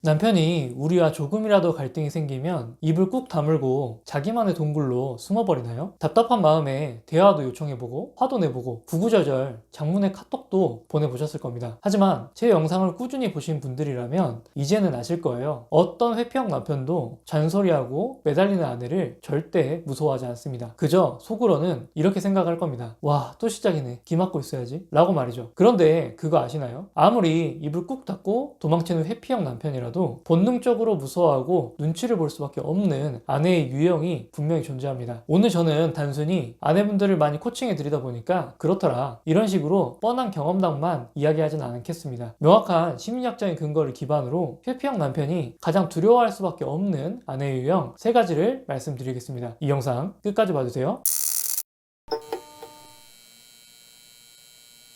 남편이 우리와 조금이라도 갈등이 생기면 입을 꾹 다물고 자기만의 동굴로 숨어버리나요? 답답한 마음에 대화도 요청해보고 화도 내보고 구구절절 장문의 카톡도 보내보셨을 겁니다. 하지만 제 영상을 꾸준히 보신 분들이라면 이제는 아실 거예요. 어떤 회피형 남편도 잔소리하고 매달리는 아내를 절대 무서워하지 않습니다. 그저 속으로는 이렇게 생각할 겁니다. 와, 또 시작이네. 귀 막고 있어야지 라고 말이죠. 그런데 그거 아시나요? 아무리 입을 꾹 닫고 도망치는 회피형 남편이라도 본능적으로 무서워하고 눈치를 볼 수밖에 없는 아내의 유형이 분명히 존재합니다. 오늘 저는 단순히 아내분들을 많이 코칭해 드리다 보니까 그렇더라, 이런 식으로 뻔한 경험담만 이야기하진 않겠습니다. 명확한 심리학적인 근거를 기반으로 회피형 남편이 가장 두려워할 수밖에 없는 아내의 유형 3가지를 말씀드리겠습니다. 이 영상 끝까지 봐주세요.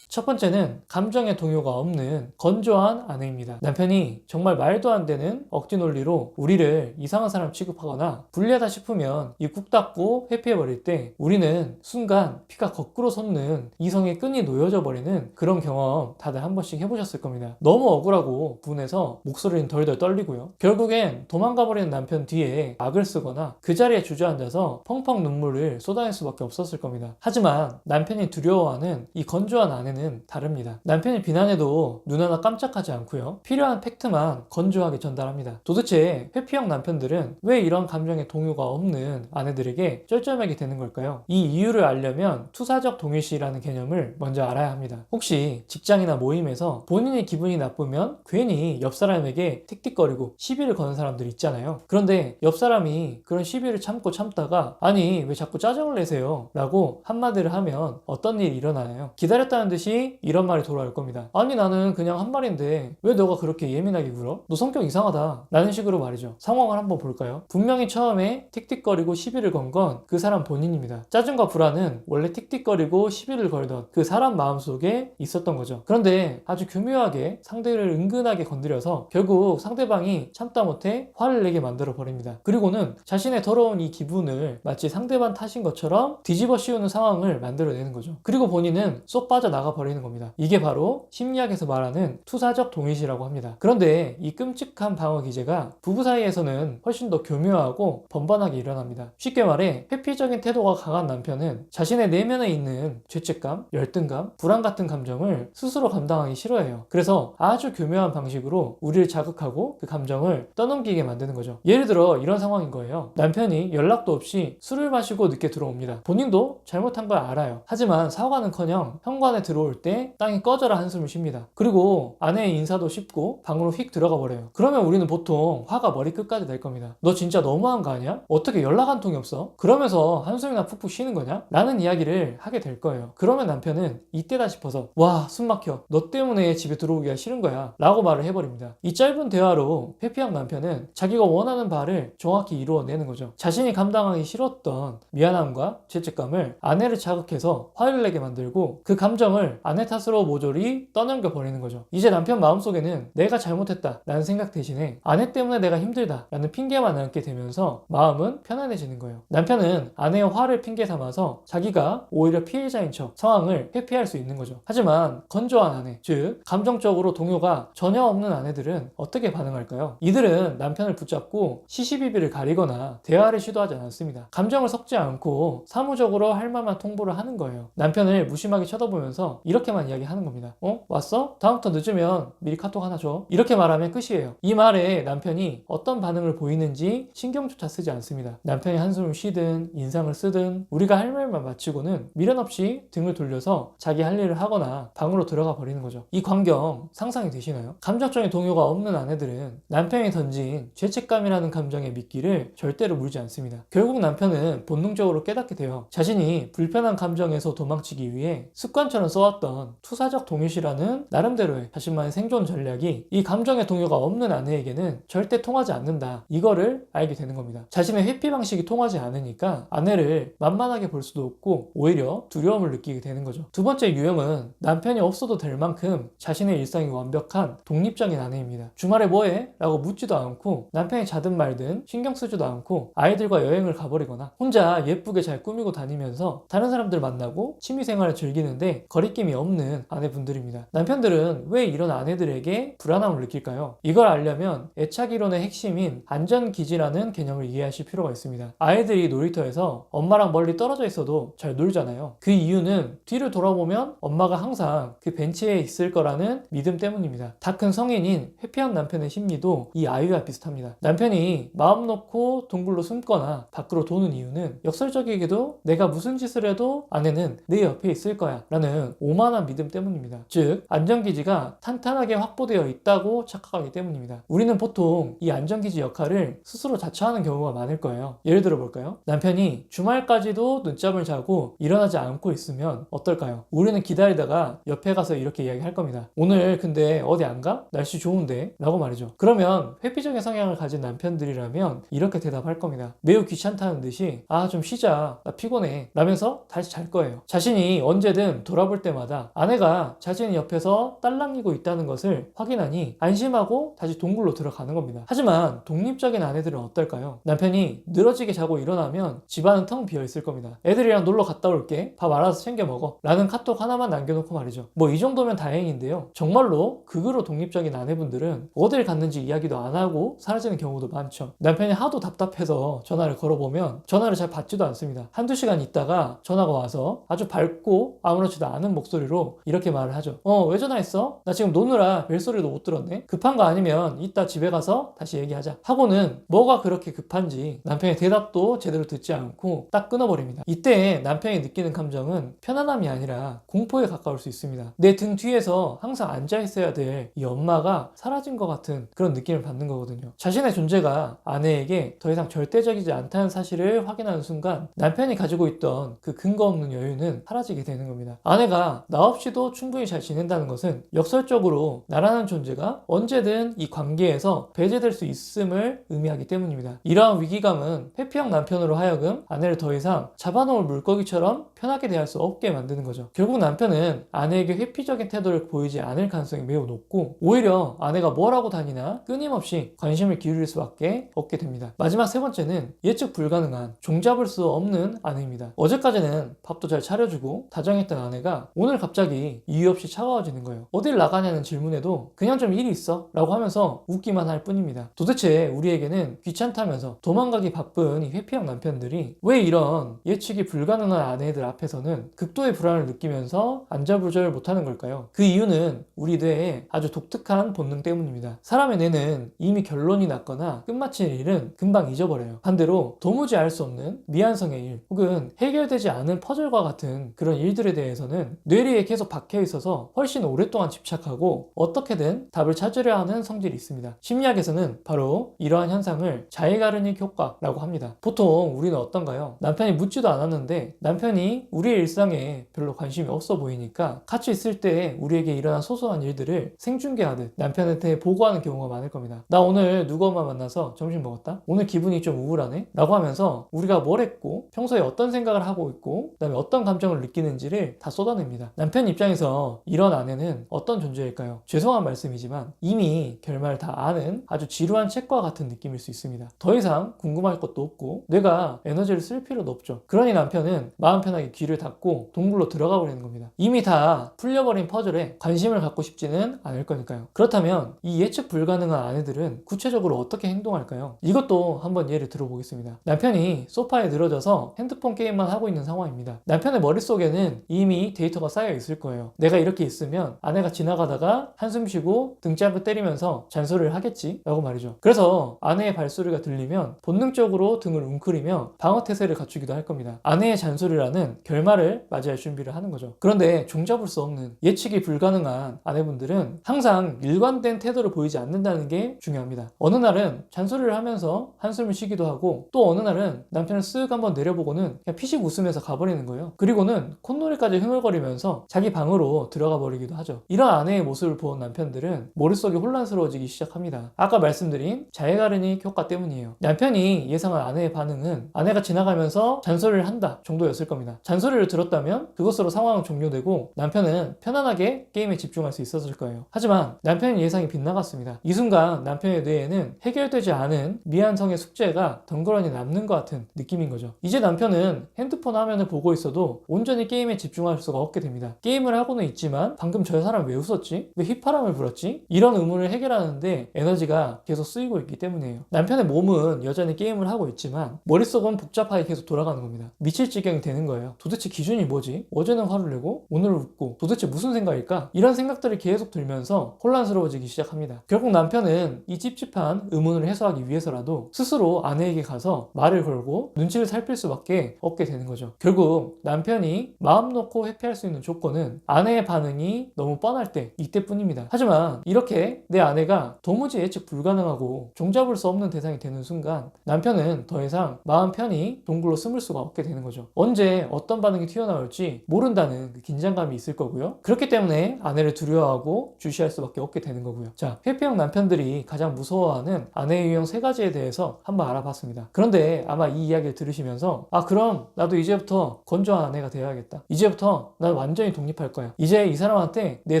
첫 번째는 감정의 동요가 없는 건조한 아내입니다. 남편이 정말 말도 안 되는 억지 논리로 우리를 이상한 사람 취급하거나 불리하다 싶으면 입 꾹 닫고 회피해버릴 때 우리는 순간 피가 거꾸로 솟는 이성의 끈이 놓여져 버리는 그런 경험 다들 한 번씩 해보셨을 겁니다. 너무 억울하고 분해서 목소리는 덜덜 떨리고요. 결국엔 도망가버리는 남편 뒤에 악을 쓰거나 그 자리에 주저앉아서 펑펑 눈물을 쏟아낼 수밖에 없었을 겁니다. 하지만 남편이 두려워하는 이 건조한 아내는 다릅니다. 남편이 비난해도 눈 하나 깜짝하지 않고요. 필요한 팩트만 건조하게 전달합니다. 도대체 회피형 남편들은 왜 이런 감정의 동요가 없는 아내들에게 쩔쩔매게 되는 걸까요? 이 이유를 알려면 투사적 동일시라는 개념을 먼저 알아야 합니다. 혹시 직장이나 모임에서 본인이 기분이 나쁘면 괜히 옆 사람에게 틱틱거리고 시비를 거는 사람들 있잖아요. 그런데 옆 사람이 그런 시비를 참다가 아니 왜 자꾸 짜증을 내세요? 라고 한마디를 하면 어떤 일이 일어나요? 기다렸다는 듯이 이런 말이 돌아올 겁니다. 아니 나는 그냥 한 말인데 왜 너가 그렇게 예민하게 굴어? 너 성격 이상하다 라는 식으로 말이죠. 상황을 한번 볼까요? 분명히 처음에 틱틱거리고 시비를 건 건 그 사람 본인입니다. 짜증과 불안은 원래 틱틱거리고 시비를 걸던 그 사람 마음속에 있었던 거죠. 그런데 아주 교묘하게 상대를 은근하게 건드려서 결국 상대방이 참다 못해 화를 내게 만들어 버립니다. 그리고는 자신의 더러운 이 기분을 마치 상대방 탓인 것처럼 뒤집어 씌우는 상황을 만들어내는 거죠. 그리고 본인은 쏙 빠져나가 버리는 겁니다. 이게 바로 심리학에서 말하는 투사적 동일시라고 합니다. 그런데 이 끔찍한 방어 기제가 부부 사이에서는 훨씬 더 교묘하고 번번하게 일어납니다. 쉽게 말해 회피적인 태도가 강한 남편은 자신의 내면에 있는 죄책감, 열등감, 불안 같은 감정을 스스로 감당하기 싫어해요. 그래서 아주 교묘한 방식으로 우리를 자극하고 그 감정을 떠넘기게 만드는 거죠. 예를 들어 이런 상황인 거예요. 남편이 연락도 없이 술을 마시고 늦게 들어옵니다. 본인도 잘못한 걸 알아요. 하지만 사과는커녕 현관에 들어올 때 땅이 꺼져라 한숨을 쉽니다. 그리고 아내의 인사도 쉽고 방으로 휙 들어가 버려요. 그러면 우리는 보통 화가 머리끝까지 낼 겁니다. 너 진짜 너무한 거 아니야? 어떻게 연락 한 통이 없어? 그러면서 한숨이나 푹푹 쉬는 거냐? 라는 이야기를 하게 될 거예요. 그러면 남편은 이때다 싶어서 와, 숨 막혀. 너 때문에 집에 들어오기가 싫은 거야 라고 말을 해버립니다. 이 짧은 대화로 회피형 남편은 자기가 원하는 바를 정확히 이루어내는 거죠. 자신이 감당하기 싫었던 미안함과 죄책감을 아내를 자극해서 화를 내게 만들고 그 감정을 아내 탓으로 모조리 떠넘겨 버리는 거죠. 이제 남편 마음속에는 내가 잘못했다 라는 생각 대신에 아내 때문에 내가 힘들다 라는 핑계만 남게 되면서 마음은 편안해지는 거예요. 남편은 아내의 화를 핑계 삼아서 자기가 오히려 피해자인 척 상황을 회피할 수 있는 거죠. 하지만 건조한 아내, 즉 감정적으로 동요가 전혀 없는 아내들은 어떻게 반응할까요? 이들은 남편을 붙잡고 시시비비를 가리거나 대화를 시도하지 않습니다. 감정을 섞지 않고 사무적으로 할 말만 통보를 하는 거예요. 남편을 무심하게 쳐다보면서 이렇게만 이야기하는 겁니다. 왔어? 다음부터 늦으면 미리 카톡 하나 줘. 이렇게 말하면 끝이에요. 이 말에 남편이 어떤 반응을 보이는지 신경조차 쓰지 않습니다. 남편이 한숨을 쉬든 인상을 쓰든 우리가 할 말만 마치고는 미련 없이 등을 돌려서 자기 할 일을 하거나 방으로 들어가 버리는 거죠. 이 광경 상상이 되시나요? 감정적인 동요가 없는 아내들은 남편이 던진 죄책감이라는 감정의 미끼를 절대로 물지 않습니다. 결국 남편은 본능적으로 깨닫게 돼요. 자신이 불편한 감정에서 도망치기 위해 습관처럼 써왔던 투사적 동일시라는 나름대로의 자신만의 생존 전략이 이 감정의 동요가 없는 아내에게는 절대 통하지 않는다. 이거를 알게 되는 겁니다. 자신의 회피 방식이 통하지 않으니까 아내를 만만하게 볼 수도 없고 오히려 두려움을 느끼게 되는 거죠. 두 번째 유형은 남편이 없어도 될 만큼 자신의 일상이 완벽한 독립적인 아내입니다. 주말에 뭐해? 라고 묻지도 않고 남편이 자든 말든 신경 쓰지도 않고 아이들과 여행을 가버리거나 혼자 예쁘게 잘 꾸미고 다니면서 다른 사람들 만나고 취미생활을 즐기는데 거리낌 느낌이 없는 아내분들입니다. 남편들은 왜 이런 아내들에게 불안함을 느낄까요? 이걸 알려면 애착이론의 핵심인 안전기지라는 개념을 이해하실 필요가 있습니다. 아이들이 놀이터에서 엄마랑 멀리 떨어져 있어도 잘 놀잖아요. 그 이유는 뒤를 돌아보면 엄마가 항상 그 벤치에 있을 거라는 믿음 때문입니다. 다 큰 성인인 회피한 남편의 심리도 이 아이와 비슷합니다. 남편이 마음 놓고 동굴로 숨거나 밖으로 도는 이유는 역설적이게도 내가 무슨 짓을 해도 아내는 내 옆에 있을 거야 라는 오만한 믿음 때문입니다. 즉 안전기지가 탄탄하게 확보되어 있다고 착각하기 때문입니다. 우리는 보통 이 안전기지 역할을 스스로 자처하는 경우가 많을 거예요. 예를 들어 볼까요? 남편이 주말까지도 늦잠을 자고 일어나지 않고 있으면 어떨까요? 우리는 기다리다가 옆에 가서 이렇게 이야기할 겁니다. 오늘 근데 어디 안 가? 날씨 좋은데? 라고 말이죠. 그러면 회피적인 성향을 가진 남편들이라면 이렇게 대답할 겁니다. 매우 귀찮다는 듯이 좀 쉬자, 나 피곤해 라면서 다시 잘 거예요. 자신이 언제든 돌아볼 때마다 아내가 자신의 옆에서 딸랑이고 있다는 것을 확인하니 안심하고 다시 동굴로 들어가는 겁니다. 하지만 독립적인 아내들은 어떨까요? 남편이 늘어지게 자고 일어나면 집안은 텅 비어 있을 겁니다. 애들이랑 놀러 갔다 올게, 밥 알아서 챙겨 먹어 라는 카톡 하나만 남겨놓고 말이죠. 뭐 이 정도면 다행인데요, 정말로 극으로 독립적인 아내분들은 어딜 갔는지 이야기도 안 하고 사라지는 경우도 많죠. 남편이 하도 답답해서 전화를 걸어보면 전화를 잘 받지도 않습니다. 한두 시간 있다가 전화가 와서 아주 밝고 아무렇지도 않은 목소리로 이렇게 말을 하죠. 왜 전화했어? 나 지금 노느라 벨소리도 못 들었네. 급한 거 아니면 이따 집에 가서 다시 얘기하자 하고는 뭐가 그렇게 급한지 남편의 대답도 제대로 듣지 않고 딱 끊어버립니다. 이때 남편이 느끼는 감정은 편안함이 아니라 공포에 가까울 수 있습니다. 내 등 뒤에서 항상 앉아 있어야 될 이 엄마가 사라진 것 같은 그런 느낌을 받는 거거든요. 자신의 존재가 아내에게 더 이상 절대적이지 않다는 사실을 확인하는 순간 남편이 가지고 있던 그 근거 없는 여유는 사라지게 되는 겁니다. 아내가 나 없이도 충분히 잘 지낸다는 것은 역설적으로 나라는 존재가 언제든 이 관계에서 배제될 수 있음을 의미하기 때문입니다. 이러한 위기감은 회피형 남편으로 하여금 아내를 더 이상 잡아놓을 물고기처럼 편하게 대할 수 없게 만드는 거죠. 결국 남편은 아내에게 회피적인 태도를 보이지 않을 가능성이 매우 높고 오히려 아내가 뭘 하고 다니나 끊임없이 관심을 기울일 수밖에 없게 됩니다. 마지막 세 번째는 예측 불가능한, 종잡을 수 없는 아내입니다. 어제까지는 밥도 잘 차려주고 다정했던 아내가 오늘 갑자기 이유 없이 차가워지는 거예요. 어딜 나가냐는 질문에도 그냥 좀 일이 있어 라고 하면서 웃기만 할 뿐입니다. 도대체 우리에게는 귀찮다면서 도망가기 바쁜 이 회피형 남편들이 왜 이런 예측이 불가능한 아내들 앞에서는 극도의 불안을 느끼면서 안절부절 못하는 걸까요? 그 이유는 우리 뇌의 아주 독특한 본능 때문입니다. 사람의 뇌는 이미 결론이 났거나 끝마친 일은 금방 잊어버려요. 반대로 도무지 알 수 없는 미완성의 일 혹은 해결되지 않은 퍼즐과 같은 그런 일들에 대해서는 뇌리에 계속 박혀 있어서 훨씬 오랫동안 집착하고 어떻게든 답을 찾으려 하는 성질이 있습니다. 심리학에서는 바로 이러한 현상을 자이가르닉 효과라고 합니다. 보통 우리는 어떤가요? 남편이 묻지도 않았는데 남편이 우리의 일상에 별로 관심이 없어 보이니까 같이 있을 때 우리에게 일어난 소소한 일들을 생중계하듯 남편한테 보고하는 경우가 많을 겁니다. 나 오늘 누구 엄마 만나서 점심 먹었다? 오늘 기분이 좀 우울하네? 라고 하면서 우리가 뭘 했고 평소에 어떤 생각을 하고 있고 그다음에 어떤 감정을 느끼는지를 다 쏟아냅니다. 남편 입장에서 이런 아내는 어떤 존재일까요? 죄송한 말씀이지만 이미 결말을 다 아는 아주 지루한 책과 같은 느낌일 수 있습니다. 더 이상 궁금할 것도 없고 내가 에너지를 쓸 필요도 없죠. 그러니 남편은 마음 편하게 귀를 닫고 동굴로 들어가 버리는 겁니다. 이미 다 풀려버린 퍼즐에 관심을 갖고 싶지는 않을 거니까요. 그렇다면 이 예측 불가능한 아내들은 구체적으로 어떻게 행동할까요? 이것도 한번 예를 들어보겠습니다. 남편이 소파에 늘어져서 핸드폰 게임만 하고 있는 상황입니다. 남편의 머릿속에는 이미 데이터가 쌓여 있을 거예요. 내가 이렇게 있으면 아내가 지나가다가 한숨 쉬고 등짝을 때리면서 잔소리를 하겠지 라고 말이죠. 그래서 아내의 발소리가 들리면 본능적으로 등을 웅크리며 방어태세를 갖추기도 할 겁니다. 아내의 잔소리라는 결말을 맞이할 준비를 하는 거죠. 그런데 종잡을 수 없는 예측이 불가능한 아내분들은 항상 일관된 태도를 보이지 않는다는 게 중요합니다. 어느 날은 잔소리를 하면서 한숨을 쉬기도 하고 또 어느 날은 남편을 쓱 한번 내려보고는 그냥 피식 웃으면서 가버리는 거예요. 그리고는 콧노래까지 흥얼거리면서 자기 방으로 들어가 버리기도 하죠. 이런 아내의 모습을 본 남편들은 머릿속이 혼란스러워지기 시작합니다. 아까 말씀드린 자이가르닉 효과 때문이에요. 남편이 예상한 아내의 반응은 아내가 지나가면서 잔소리를 한다 정도였을 겁니다. 잔소리를 들었다면 그것으로 상황은 종료되고 남편은 편안하게 게임에 집중할 수 있었을 거예요. 하지만 남편의 예상이 빗나갔습니다. 이 순간 남편의 뇌에는 해결되지 않은 미완성의 숙제가 덩그러니 남는 것 같은 느낌인 거죠. 이제 남편은 핸드폰 화면을 보고 있어도 온전히 게임에 집중할 수가 없게 됩니다. 됩니다. 게임을 하고는 있지만 방금 저 사람 왜 웃었지? 왜 휘파람을 불었지? 이런 의문을 해결하는데 에너지가 계속 쓰이고 있기 때문이에요. 남편의 몸은 여전히 게임을 하고 있지만 머릿속은 복잡하게 계속 돌아가는 겁니다. 미칠 지경이 되는 거예요. 도대체 기준이 뭐지? 어제는 화를 내고 오늘은 웃고 도대체 무슨 생각일까? 이런 생각들이 계속 들면서 혼란스러워지기 시작합니다. 결국 남편은 이 찝찝한 의문을 해소하기 위해서라도 스스로 아내에게 가서 말을 걸고 눈치를 살필 수밖에 없게 되는 거죠. 결국 남편이 마음 놓고 회피할 수 있는 조건은 아내의 반응이 너무 뻔할 때 이때뿐입니다. 하지만 이렇게 내 아내가 도무지 예측 불가능하고 종잡을 수 없는 대상이 되는 순간 남편은 더 이상 마음 편히 동굴로 숨을 수가 없게 되는 거죠. 언제 어떤 반응이 튀어나올지 모른다는 그 긴장감이 있을 거고요. 그렇기 때문에 아내를 두려워하고 주시할 수밖에 없게 되는 거고요. 자, 회피형 남편들이 가장 무서워하는 아내의 유형 3가지에 대해서 한번 알아봤습니다. 그런데 아마 이 이야기를 들으시면서 그럼 나도 이제부터 건조한 아내가 되어야겠다. 이제부터 난 완전히 독립할 거야. 이제 이 사람한테 내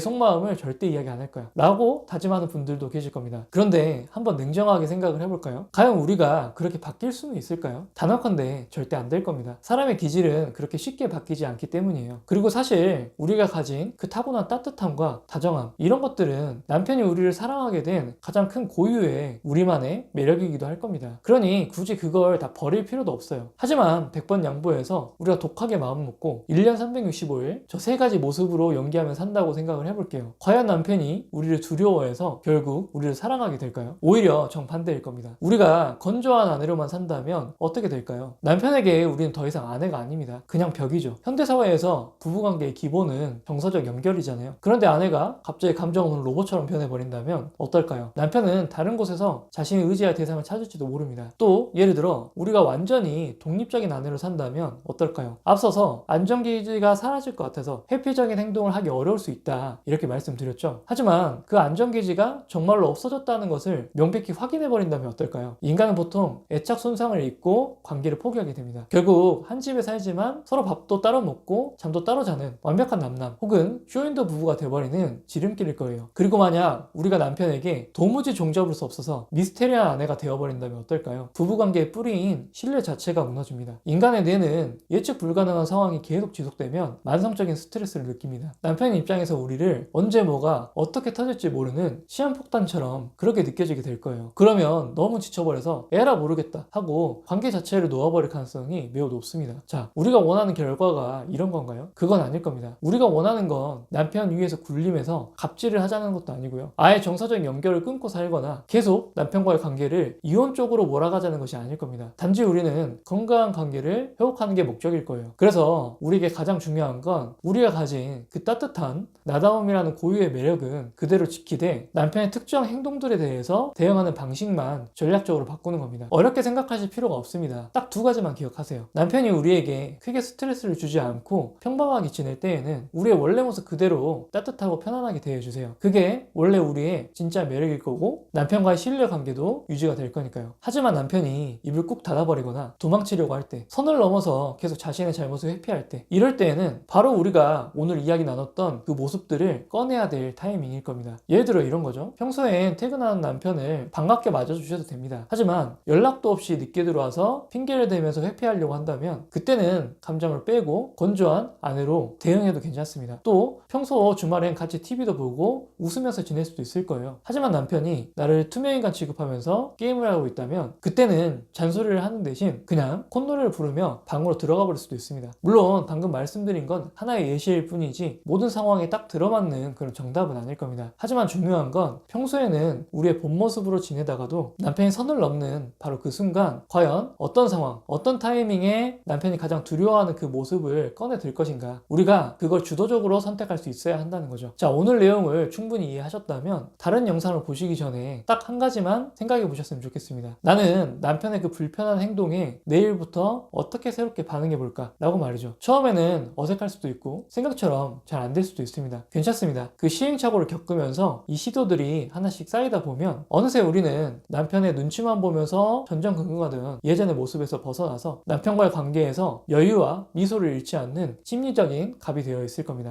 속마음을 절대 이야기 안 할 거야. 라고 다짐하는 분들도 계실 겁니다. 그런데 한번 냉정하게 생각을 해볼까요? 과연 우리가 그렇게 바뀔 수는 있을까요? 단언컨대 절대 안 될 겁니다. 사람의 기질은 그렇게 쉽게 바뀌지 않기 때문이에요. 그리고 사실 우리가 가진 그 타고난 따뜻함과 다정함 이런 것들은 남편이 우리를 사랑하게 된 가장 큰 고유의 우리만의 매력이기도 할 겁니다. 그러니 굳이 그걸 다 버릴 필요도 없어요. 하지만 100번 양보해서 우리가 독하게 마음 먹고 1년 365일 저 3가지 모습으로 연기하며 산다고 생각을 해볼게요. 과연 남편이 우리를 두려워해서 결국 우리를 사랑하게 될까요? 오히려 정반대일 겁니다. 우리가 건조한 아내로만 산다면 어떻게 될까요? 남편에게 우리는 더 이상 아내가 아닙니다. 그냥 벽이죠. 현대사회에서 부부관계의 기본은 정서적 연결이잖아요. 그런데 아내가 갑자기 감정 없는 로봇처럼 변해버린다면 어떨까요? 남편은 다른 곳에서 자신이 의지할 대상을 찾을지도 모릅니다. 또 예를 들어 우리가 완전히 독립적인 아내로 산다면 어떨까요? 앞서서 안정기지가 사라질 것 같아서 회피적인 행동을 하기 어려울 수 있다 이렇게 말씀드렸죠. 하지만 그 안정기지가 정말로 없어졌다는 것을 명백히 확인해버린다면 어떨까요? 인간은 보통 애착 손상을 입고 관계를 포기하게 됩니다. 결국 한 집에 살지만 서로 밥도 따로 먹고 잠도 따로 자는 완벽한 남남 혹은 쇼윈도 부부가 돼버리는 지름길일 거예요. 그리고 만약 우리가 남편에게 도무지 종잡을 수 없어서 미스테리한 아내가 되어버린다면 어떨까요? 부부관계의 뿌리인 신뢰 자체가 무너집니다. 인간의 뇌는 예측 불가능한 상황이 계속 지속되면 만성적인 스트레스를 느낍니다. 남편 입장에서 우리를 언제 뭐가 어떻게 터질지 모르는 시한폭탄처럼 그렇게 느껴지게 될 거예요. 그러면 너무 지쳐버려서 에라 모르겠다 하고 관계 자체를 놓아버릴 가능성이 매우 높습니다. 자, 우리가 원하는 결과가 이런 건가요? 그건 아닐 겁니다. 우리가 원하는 건 남편 위에서 굴림해서 갑질을 하자는 것도 아니고요. 아예 정서적 연결을 끊고 살거나 계속 남편과의 관계를 이혼 쪽으로 몰아가자는 것이 아닐 겁니다. 단지 우리는 건강한 관계를 회복하는 게 목적일 거예요. 그래서 우리에게 가장 중요한 건 우리가 가진 그 따뜻한 나다움이라는 고유의 매력은 그대로 지키되 남편의 특정 행동들에 대해서 대응하는 방식만 전략적으로 바꾸는 겁니다. 어렵게 생각하실 필요가 없습니다. 딱 2가지만 기억하세요. 남편이 우리에게 크게 스트레스를 주지 않고 평범하게 지낼 때에는 우리의 원래 모습 그대로 따뜻하고 편안하게 대해주세요. 그게 원래 우리의 진짜 매력일 거고 남편과의 신뢰 관계도 유지가 될 거니까요. 하지만 남편이 입을 꾹 닫아버리거나 도망치려고 할 때, 선을 넘어서 계속 자신의 잘못을 회피할 때, 이럴 때에는 바로 우리가 오늘 이야기 나눴던 그 모습들을 꺼내야 될 타이밍일 겁니다. 예를 들어 이런 거죠. 평소엔 퇴근하는 남편을 반갑게 맞아주셔도 됩니다. 하지만 연락도 없이 늦게 들어와서 핑계를 대면서 회피하려고 한다면 그때는 감정을 빼고 건조한 아내로 대응해도 괜찮습니다. 또 평소 주말엔 같이 TV도 보고 웃으면서 지낼 수도 있을 거예요. 하지만 남편이 나를 투명인간 취급하면서 게임을 하고 있다면 그때는 잔소리를 하는 대신 그냥 콧노래를 부르며 방으로 들어가 버릴 수도 있습니다. 물론 방금 말씀드린 건 하나의 예시일 뿐이지 모든 상황에 딱 들어맞는 그런 정답은 아닐 겁니다. 하지만 중요한 건 평소에는 우리의 본 모습으로 지내다가도 남편이 선을 넘는 바로 그 순간 과연 어떤 상황, 어떤 타이밍에 남편이 가장 두려워하는 그 모습을 꺼내들 것인가, 우리가 그걸 주도적으로 선택할 수 있어야 한다는 거죠. 자, 오늘 내용을 충분히 이해하셨다면 다른 영상을 보시기 전에 딱 한 가지만 생각해 보셨으면 좋겠습니다. 나는 남편의 그 불편한 행동에 내일부터 어떻게 새롭게 반응해 볼까 라고 말이죠. 처음에는 어색할 수도 있고 생각처럼 잘 안 될 수도 있습니다. 괜찮습니다. 그 시행착오를 겪으면서 이 시도들이 하나씩 쌓이다 보면 어느새 우리는 남편의 눈치만 보면서 전전긍긍하던 예전의 모습에서 벗어나서 남편과의 관계에서 여유와 미소를 잃지 않는 심리적인 갑이 되어 있을 겁니다.